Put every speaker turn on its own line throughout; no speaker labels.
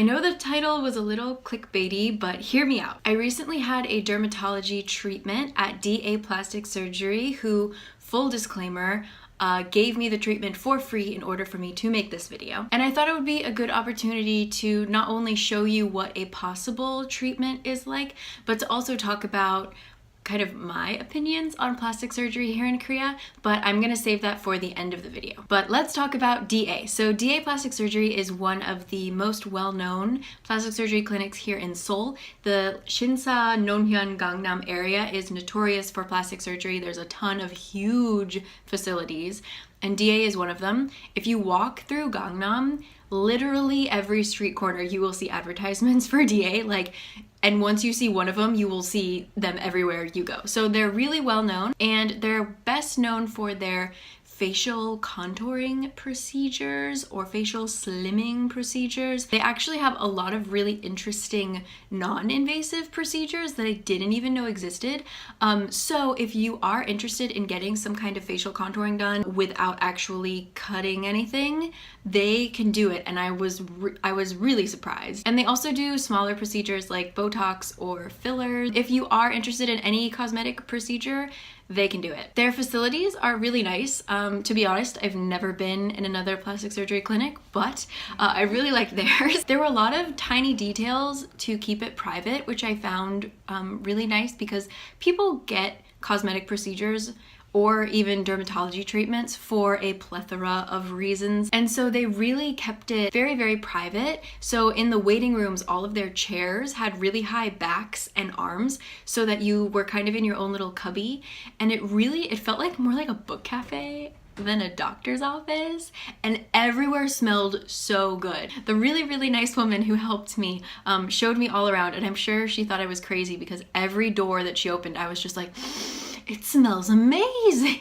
I know the title was a little clickbaity, but hear me out. I recently had a dermatology treatment at DA Plastic Surgery, who, full disclaimer, gave me the treatment for free in order for me to make this video. And I thought it would be a good opportunity to not only show you what a possible treatment is like, but to also talk about kind of my opinions on plastic surgery here in Korea, but I'm gonna save that for the end of the video. But let's talk about DA. So DA Plastic Surgery is one of the most well-known plastic surgery clinics here in Seoul. The Shinsa, Nonhyun, Gangnam area is notorious for plastic surgery. There's a ton of huge facilities, and DA is one of them. If you walk through Gangnam, literally every street corner you will see advertisements for DA, and once you see one of them, you will see them everywhere you go. So they're really well known, and they're best known for their facial contouring procedures or facial slimming procedures. They actually have a lot of really interesting non-invasive procedures that I didn't even know existed. So if you are interested in getting some kind of facial contouring done without actually cutting anything, they can do it, and I was really surprised. And they also do smaller procedures like Botox or fillers. If you are interested in any cosmetic procedure, they can do it. Their facilities are really nice. To be honest, I've never been in another plastic surgery clinic, but I really liked theirs. There were a lot of tiny details to keep it private, which I found really nice, because people get cosmetic procedures or even dermatology treatments for a plethora of reasons. And so they really kept it very, very private. So in the waiting rooms, all of their chairs had really high backs and arms so that you were kind of in your own little cubby. And it felt like more like a book cafe than a doctor's office, and everywhere smelled so good. The really, really nice woman who helped me showed me all around, and I'm sure she thought I was crazy because every door that she opened, I was just like, it smells amazing.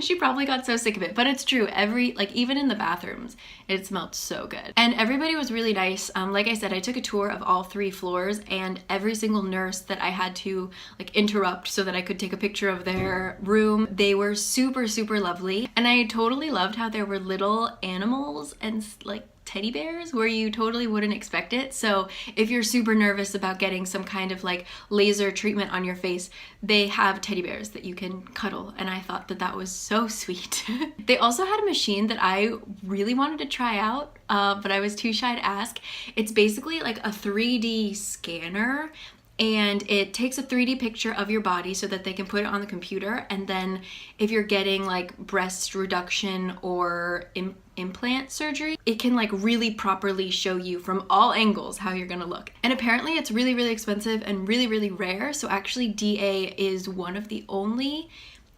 She probably got so sick of it, but it's true. Even in the bathrooms, it smelled so good. And everybody was really nice. Like I said, I took a tour of all 3 floors, and every single nurse that I had to interrupt so that I could take a picture of their room, they were super, super lovely. And I totally loved how there were little animals and teddy bears where you totally wouldn't expect it. So if you're super nervous about getting some kind of laser treatment on your face, they have teddy bears that you can cuddle, and I thought that was so sweet. They also had a machine that I really wanted to try out, but I was too shy to ask. It's basically like a 3D scanner, and it takes a 3D picture of your body so that they can put it on the computer. And then if you're getting breast reduction or implant surgery, it can really properly show you from all angles how you're gonna look. And apparently it's really, really expensive and really, really rare. So actually DA is one of the only,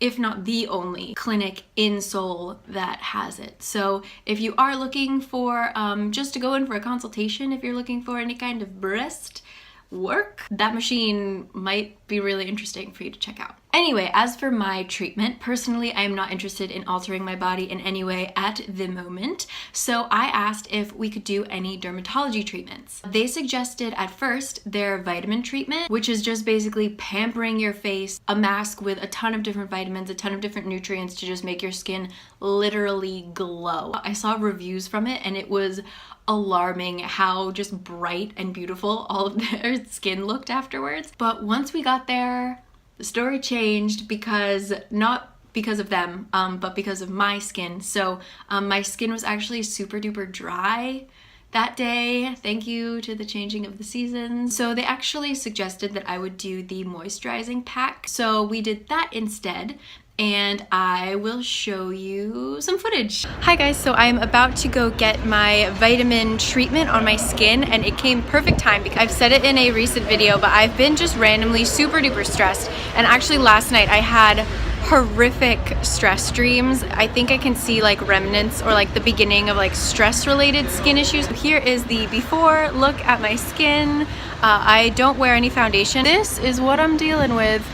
if not the only, clinic in Seoul that has it. So if you are looking for just to go in for a consultation, if you're looking for any kind of breast work, that machine might be really interesting for you to check out. Anyway, as for my treatment, personally, I am not interested in altering my body in any way at the moment, so I asked if we could do any dermatology treatments. They suggested at first their vitamin treatment, which is just basically pampering your face, a mask with a ton of different vitamins, a ton of different nutrients to just make your skin literally glow. I saw reviews from it, and it was alarming how just bright and beautiful all of their skin looked afterwards. But once we got there, the story changed, not because of them, but because of my skin. So my skin was actually super duper dry that day. Thank you to the changing of the seasons. So they actually suggested that I would do the moisturizing pack. So we did that instead, and I will show you some footage. Hi guys, so I'm about to go get my vitamin treatment on my skin, and it came perfect time because I've said it in a recent video, but I've been just randomly super duper stressed. And actually last night I had horrific stress dreams. I think I can see remnants or the beginning of stress related skin issues. Here is the before look at my skin. I don't wear any foundation. This is what I'm dealing with.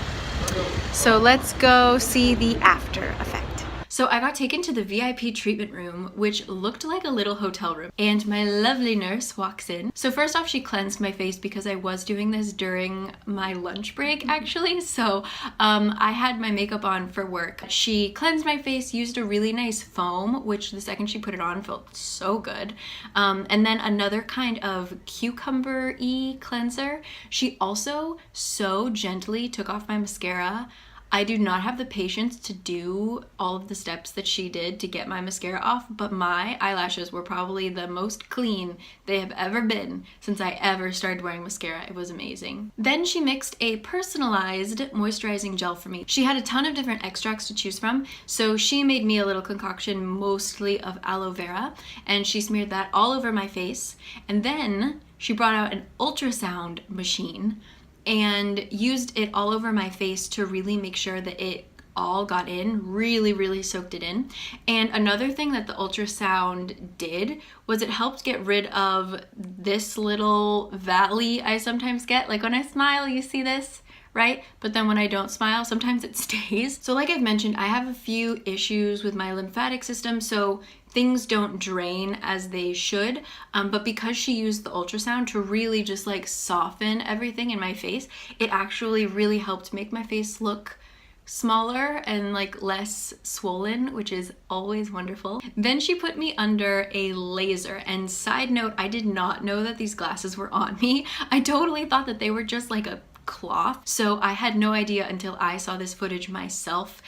So let's go see the after effect. So I got taken to the VIP treatment room, which looked like a little hotel room, and my lovely nurse walks in. So first off, she cleansed my face because I was doing this during my lunch break actually, so I had my makeup on for work. She cleansed my face, used a really nice foam, which the second she put it on felt so good, and then another kind of cucumber-y cleanser. She also so gently took off my mascara. I do not have the patience to do all of the steps that she did to get my mascara off, but my eyelashes were probably the most clean they have ever been since I ever started wearing mascara. It was amazing. Then she mixed a personalized moisturizing gel for me. She had a ton of different extracts to choose from, so she made me a little concoction mostly of aloe vera, and she smeared that all over my face, and then she brought out an ultrasound machine and used it all over my face to really make sure that it all got in, really soaked it in. And another thing that the ultrasound did was it helped get rid of this little valley I sometimes get. Like when I smile, you see this, right? But then when I don't smile, sometimes it stays. So like I've mentioned, I have a few issues with my lymphatic system, so things don't drain as they should, but because she used the ultrasound to really just like soften everything in my face, it actually really helped make my face look smaller and like less swollen, which is always wonderful. Then she put me under a laser, and side note, I did not know that these glasses were on me. I totally thought that they were just like a cloth, so I had no idea until I saw this footage myself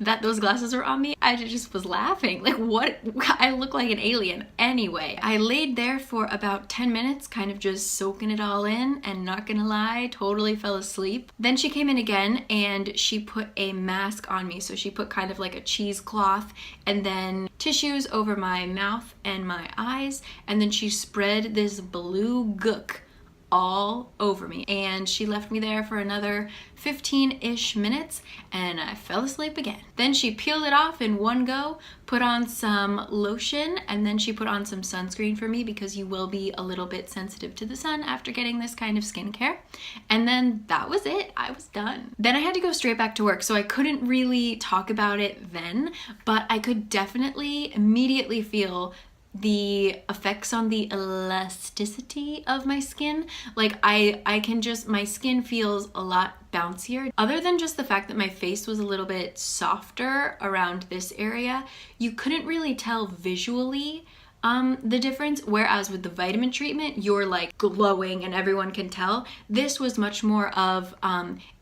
that those glasses were on me. I just was laughing, like what? I look like an alien. Anyway, I laid there for about 10 minutes kind of just soaking it all in, and not gonna lie, totally fell asleep. Then she came in again and she put a mask on me, so she put kind of like a cheesecloth and then tissues over my mouth and my eyes, and then she spread this blue gook all over me, and she left me there for another 15-ish minutes and I fell asleep again. Then she peeled it off in one go, put on some lotion, and then she put on some sunscreen for me because you will be a little bit sensitive to the sun after getting this kind of skincare. And then that was it. I was done. Then I had to go straight back to work, so I couldn't really talk about it then, but I could definitely immediately feel the effects on the elasticity of my skin. Like I can just, my skin feels a lot bouncier. Other than just the fact that my face was a little bit softer around this area, you couldn't really tell visually the difference, whereas with the vitamin treatment, you're like glowing and everyone can tell. This was much more of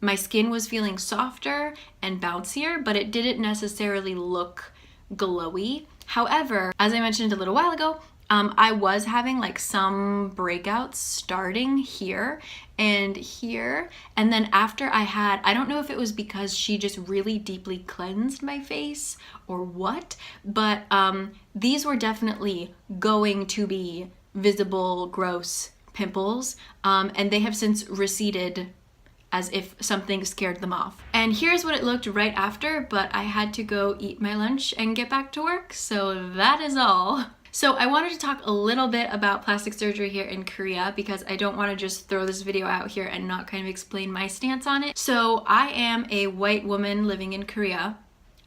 my skin was feeling softer and bouncier, but it didn't necessarily look glowy. However, as I mentioned a little while ago, I was having like some breakouts starting here and here, and then after I don't know if it was because she just really deeply cleansed my face or what, but these were definitely going to be visible, gross pimples, and they have since receded as if something scared them off. And here's what it looked right after, but I had to go eat my lunch and get back to work, so that is all. So I wanted to talk a little bit about plastic surgery here in Korea because I don't want to just throw this video out here and not kind of explain my stance on it. So I am a white woman living in Korea,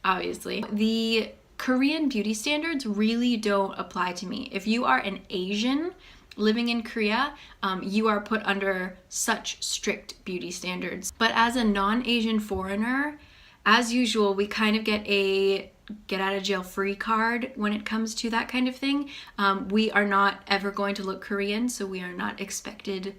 obviously. The Korean beauty standards really don't apply to me. If you are an Asian living in Korea, you are put under such strict beauty standards. But as a non-Asian foreigner, as usual, we kind of get a get out of jail free card when it comes to that kind of thing. We are not ever going to look Korean, so we are not expected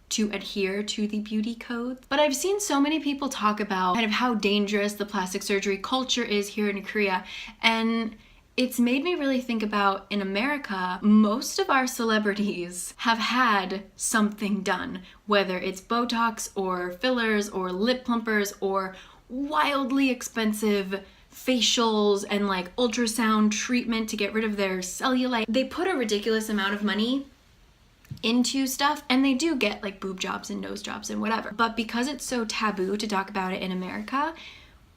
to adhere to the beauty codes. But I've seen so many people talk about kind of how dangerous the plastic surgery culture is here in Korea, and it's made me really think about, in America, most of our celebrities have had something done, whether it's Botox or fillers or lip plumpers or wildly expensive facials and like ultrasound treatment to get rid of their cellulite. They put a ridiculous amount of money into stuff, and they do get like boob jobs and nose jobs and whatever. But because it's so taboo to talk about it in America,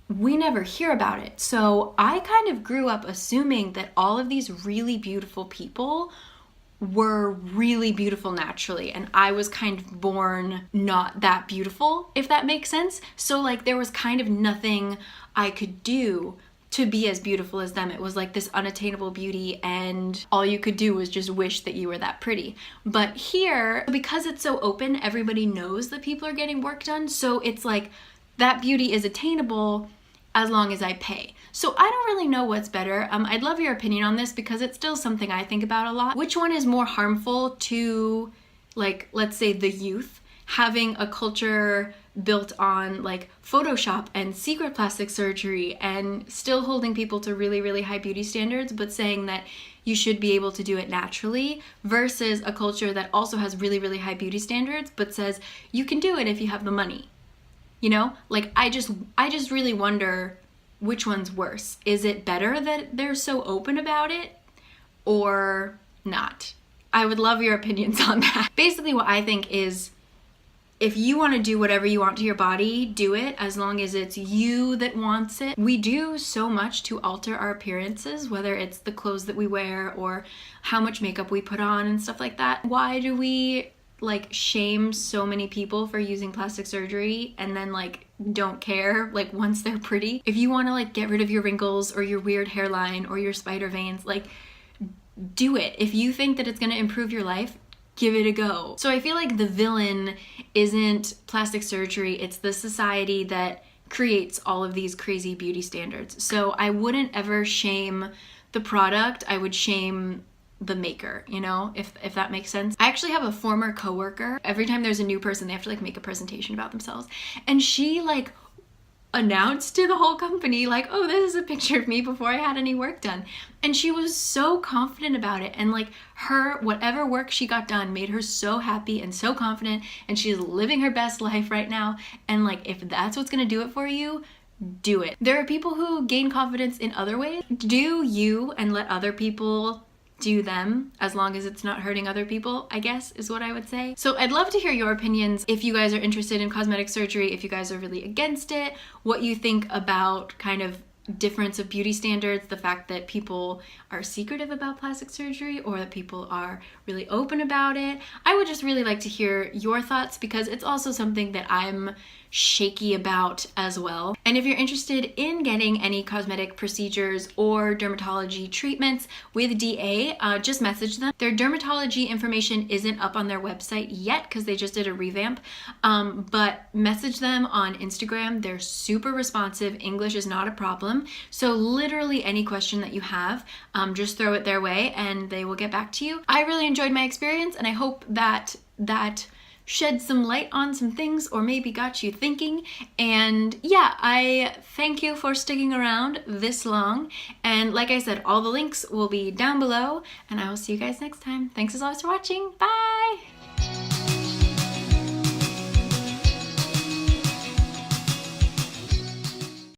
we never hear about it. So I kind of grew up assuming that all of these really beautiful people were really beautiful naturally, and I was kind of born not that beautiful, if that makes sense. So like there was kind of nothing I could do to be as beautiful as them. It was like this unattainable beauty, and all you could do was just wish that you were that pretty. But here, because it's so open, everybody knows that people are getting work done, so it's like that beauty is attainable as long as I pay. So I don't really know what's better. I'd love your opinion on this because it's still something I think about a lot. Which one is more harmful to, like, let's say the youth, having a culture built on like Photoshop and secret plastic surgery and still holding people to really, really high beauty standards, but saying that you should be able to do it naturally, versus a culture that also has really, really high beauty standards, but says you can do it if you have the money. You know, like I just really wonder which one's worse. Is it better that they're so open about it or not? I would love your opinions on that. Basically what I think is, if you want to do whatever you want to your body, do it, as long as it's you that wants it. We do so much to alter our appearances, whether it's the clothes that we wear or how much makeup we put on and stuff like that. Why do we like shame so many people for using plastic surgery and then like don't care like once they're pretty? If you want to like get rid of your wrinkles or your weird hairline or your spider veins, like do it. If you think that it's going to improve your life, give it a go. So I feel like the villain isn't plastic surgery, it's the society that creates all of these crazy beauty standards. So I wouldn't ever shame the product, I would shame the maker, you know, if that makes sense. I actually have a former coworker. Every time there's a new person, they have to like make a presentation about themselves. And she like announced to the whole company like, oh, this is a picture of me before I had any work done. And she was so confident about it, and like her whatever work she got done made her so happy and so confident, and she's living her best life right now. And like, if that's what's gonna do it for you, do it. There are people who gain confidence in other ways. Do you, and let other people do them, as long as it's not hurting other people, I guess is what I would say. So I'd love to hear your opinions, if you guys are interested in cosmetic surgery, if you guys are really against it, what you think about kind of difference of beauty standards, the fact that people are secretive about plastic surgery or that people are really open about it. I would just really like to hear your thoughts, because it's also something that I'm shaky about as well. And if you're interested in getting any cosmetic procedures or dermatology treatments with DA, just message them. Their dermatology information isn't up on their website yet because they just did a revamp, but message them on Instagram. They're super responsive. English is not a problem. So literally any question that you have, just throw it their way and they will get back to you. I really enjoyed my experience, and I hope that shed some light on some things, or maybe got you thinking. And yeah, I thank you for sticking around this long. And like I said, all the links will be down below, and I will see you guys next time. Thanks as always for watching. Bye!